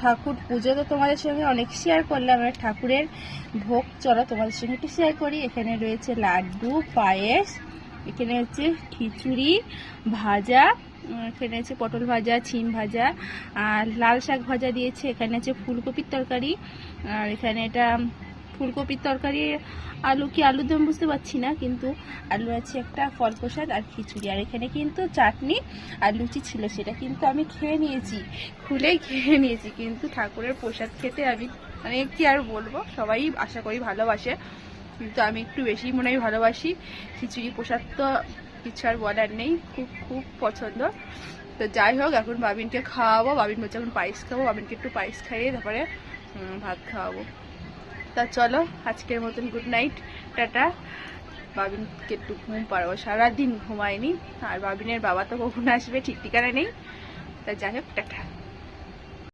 ঠাকুর পুজো তো তোমাদের সঙ্গে অনেক শেয়ার করলাম, এবার ঠাকুরের ভোগ চলো তোমাদের সঙ্গে একটু শেয়ার করি। এখানে রয়েছে লাড্ডু, পায়েস, এখানে হচ্ছে খিচুড়ি, ভাজা, এখানে আছে পটল ভাজা, ছিম ভাজা, আর লাল শাক ভাজা দিয়েছে, এখানে আছে ফুলকপির তরকারি, আর এখানে এটা ফুলকপির তরকারি, আলু কি আলুর দম বুঝতে পারছি না, কিন্তু আলু আছে একটা, ফল প্রসাদ আর খিচুড়ি, আর এখানে কিন্তু চাটনি আর লুচি ছিল, সেটা কিন্তু আমি খেয়ে নিয়েছি, খুলেই খেয়ে নিয়েছি। কিন্তু ঠাকুরের প্রসাদ খেতে আমি মানে কি আর বলবো, সবাই আশা করি ভালোবাসে, কিন্তু আমি একটু বেশি মনে হয় ভালোবাসি। খিচুড়ি প্রসাদ তো কিছু আর বলার নেই, খুব খুব পছন্দ। তো যাই হোক, এখন বাবিনকে খাওয়াবো, বাবিন বলছে এখন পায়েস খাবো, বাবিনকে একটু পায়েস খাইয়ে তারপরে ভাত খাওয়াবো। তা চলো, আজকের মতন গুড নাইট, টাটা। বাবিনকে একটু ঘুম পাড়াবো, সারাদিন ঘুমায়নি, আর বাবিনের বাবা তো কখন আসবে ঠিক ঠিকানা নেই। তা যাই হোক, টাটা।